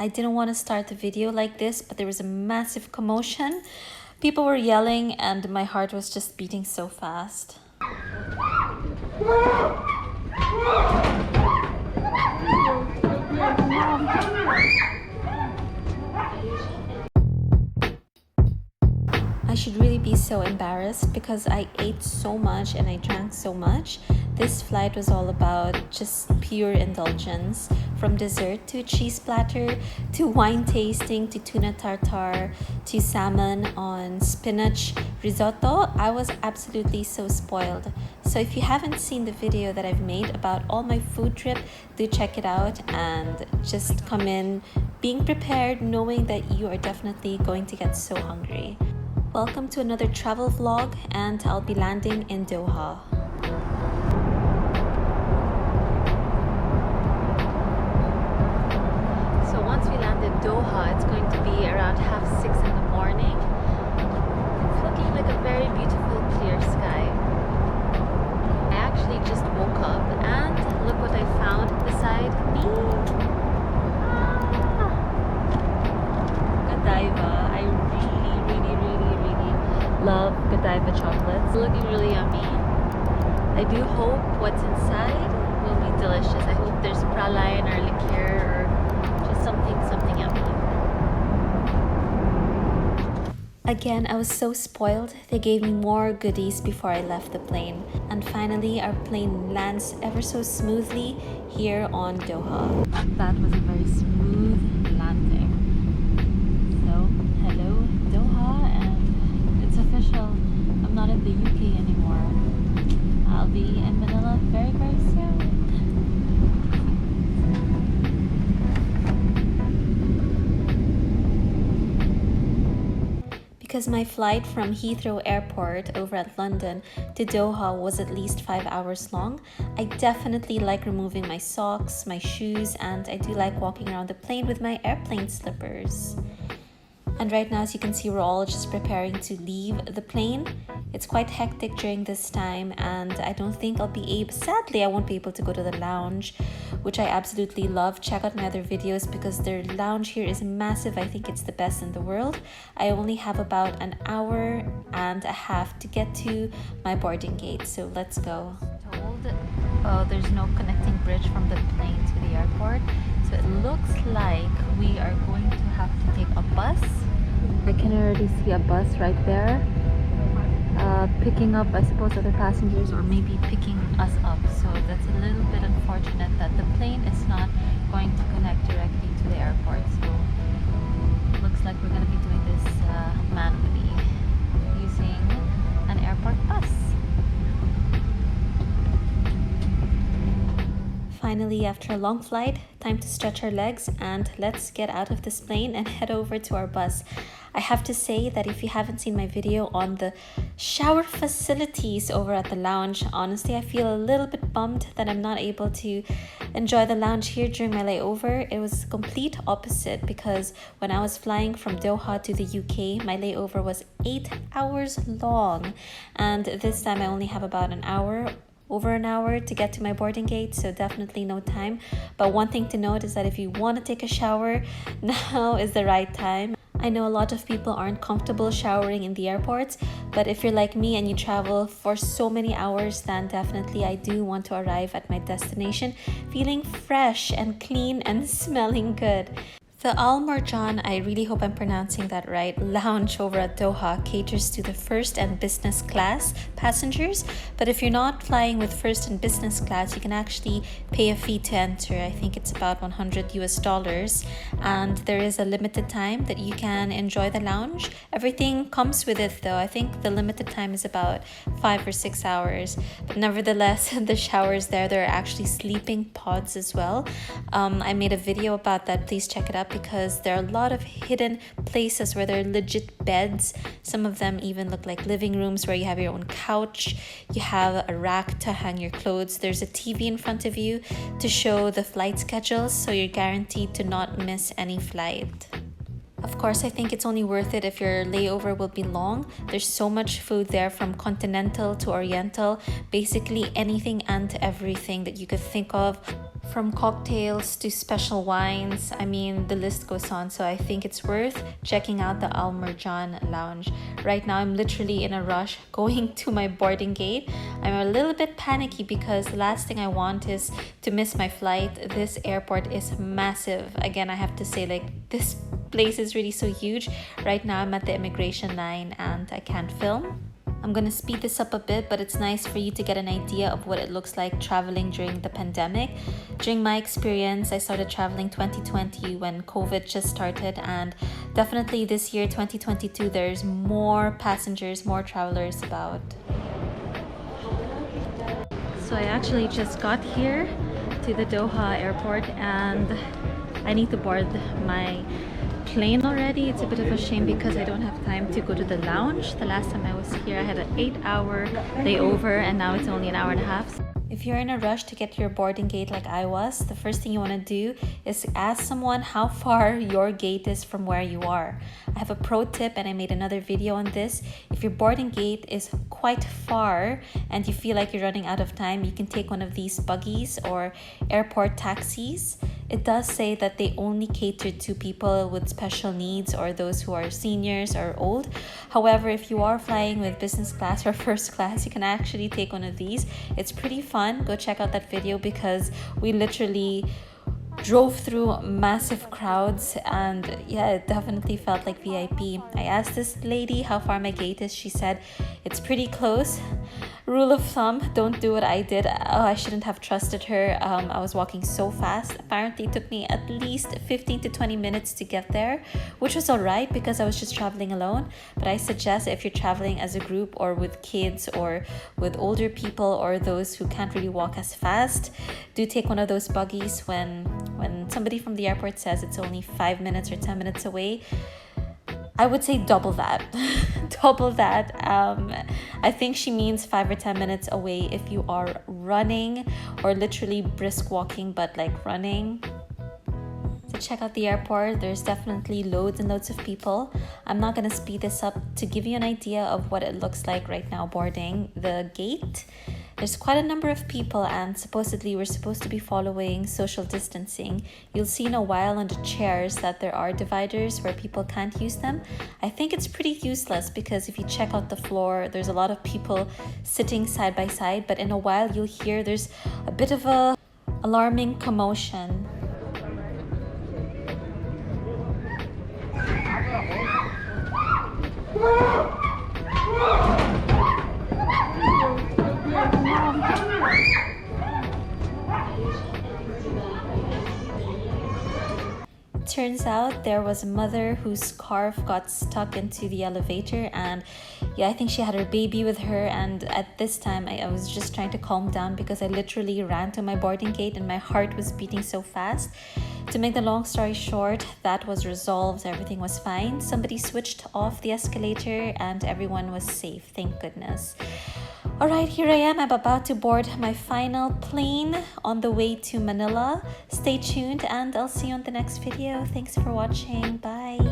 I didn't want to start the video like this, but there was a massive commotion. People were yelling and my heart was just beating so fast. I should really be so embarrassed because I ate so much and I drank so much. This flight was all about just pure indulgence, from dessert to cheese platter, to wine tasting, to tuna tartare, to salmon on spinach risotto. I was absolutely so spoiled. So if you haven't seen the video that I've made about all my food trip, do check it out and just come in being prepared, knowing that you are definitely going to get so hungry. Welcome to another travel vlog, and I'll be landing in Doha. So once we land in Doha, it's going to be around 5:30 in the morning. It's looking like a very beautiful clear sky. I actually just woke up and look what I found beside me. Godiva. I really love Godiva chocolate. It's looking really yummy. I do hope what's inside will be delicious. I hope there's praline or liqueur or just something yummy. Again, I was so spoiled. They gave me more goodies before I left the plane. And finally, our plane lands ever so smoothly here on Doha. That was a very smooth landing. So, hello Doha, and it's official. I'm not in the UK anymore. I'll be in Manila very, very soon. Because my flight from Heathrow Airport over at London to Doha was at least 5 hours long, I definitely like removing my socks, my shoes, and I do like walking around the plane with my airplane slippers. And right now, as you can see, we're all just preparing to leave the plane. It's quite hectic during this time, and I don't think I'll be able, sadly, I won't be able to go to the lounge, which I absolutely love. Check out my other videos because their lounge here is massive. I think it's the best in the world. I only have about an hour and a half to get to my boarding gate, so let's go. There's no connecting bridge from the plane to the airport, so it looks like we are going to have to take a bus. I can already see a bus right there, picking up, I suppose, other passengers, or maybe picking us up. So that's a little bit unfortunate that the plane is not going to connect directly to the airport. So it looks like we're going to be doing this manually using an airport bus. Finally, after a long flight, time to stretch our legs and let's get out of this plane and head over to our bus. I have to say that if you haven't seen my video on the shower facilities over at the lounge, honestly, I feel a little bit bummed that I'm not able to enjoy the lounge here during my layover. It was complete opposite because when I was flying from Doha to the UK, my layover was 8 hours long, and this time I only have about over an hour to get to my boarding gate, so definitely no time. But one thing to note is that if you want to take a shower, now is the right time. I know a lot of people aren't comfortable showering in the airports, but if you're like me and you travel for so many hours, then definitely I do want to arrive at my destination feeling fresh and clean and smelling good. The Al Marjan, I really hope I'm pronouncing that right, lounge over at Doha caters to the first and business class passengers. But if you're not flying with first and business class, you can actually pay a fee to enter. I think it's about $100, and there is a limited time that you can enjoy the lounge. Everything comes with it though. I think the limited time is about 5 or 6 hours. But nevertheless, the showers there are actually sleeping pods as well. I made a video about that. Please check it out, because there are a lot of hidden places where there are legit beds. Some of them even look like living rooms where you have your own couch, you have a rack to hang your clothes, there's a TV in front of you to show the flight schedules, so you're guaranteed to not miss any flight. Of course, I think it's only worth it if your layover will be long. There's so much food there, from continental to oriental, basically anything and everything that you could think of. From cocktails to special wines, I mean, the list goes on. So I think it's worth checking out the Al Marjan Lounge. Right now, I'm literally in a rush going to my boarding gate. I'm a little bit panicky because the last thing I want is to miss my flight. This airport is massive. Again, I have to say, like, this place is really so huge. Right now, I'm at the immigration line and I can't film. I'm gonna speed this up a bit, but it's nice for you to get an idea of what it looks like traveling during the pandemic. During my experience, I started traveling 2020 when COVID just started, and definitely this year, 2022, there's more passengers, more travelers about. So I actually just got here to the Doha airport and I need to board my plane already. It's a bit of a shame because I don't have time to go to the lounge. The last time I was here I had an 8-hour layover and now it's only an hour and a half. If you're in a rush to get to your boarding gate like I was, the first thing you want to do is ask someone how far your gate is from where you are. I have a pro tip and I made another video on this. If your boarding gate is quite far and you feel like you're running out of time, you can take one of these buggies or airport taxis. It does say that they only cater to people with special needs or those who are seniors or old. However, if you are flying with business class or first class, you can actually take one of these. It's pretty fun. Go check out that video because we literally drove through massive crowds and yeah, it definitely felt like VIP. I asked this lady how far my gate is. She said it's pretty close. Rule of thumb, don't do what I did. Oh, I shouldn't have trusted her. I was walking so fast. Apparently it took me at least 15 to 20 minutes to get there, which was alright because I was just traveling alone. But I suggest if you're traveling as a group or with kids or with older people or those who can't really walk as fast, do take one of those buggies when somebody from the airport says it's only 5 minutes or 10 minutes away. I would say double that. Double that. I think she means 5 or 10 minutes away if you are running or literally brisk walking, but like running. To check out the airport, there's definitely loads and loads of people. I'm not going to speed this up to give you an idea of what it looks like right now boarding the gate. There's quite a number of people and supposedly we're supposed to be following social distancing. You'll see in a while on the chairs that there are dividers where people can't use them. I think it's pretty useless because if you check out the floor, there's a lot of people sitting side by side, but in a while you'll hear there's a bit of a alarming commotion. Turns out there was a mother whose scarf got stuck into the elevator and yeah, I think she had her baby with her, and at this time I was just trying to calm down because I literally ran to my boarding gate and my heart was beating so fast. To make the long story short, that was resolved, everything was fine. Somebody switched off the escalator and everyone was safe, thank goodness. Alright, here I am. I'm about to board my final plane on the way to Manila. Stay tuned and I'll see you on the next video. Thanks for watching. Bye.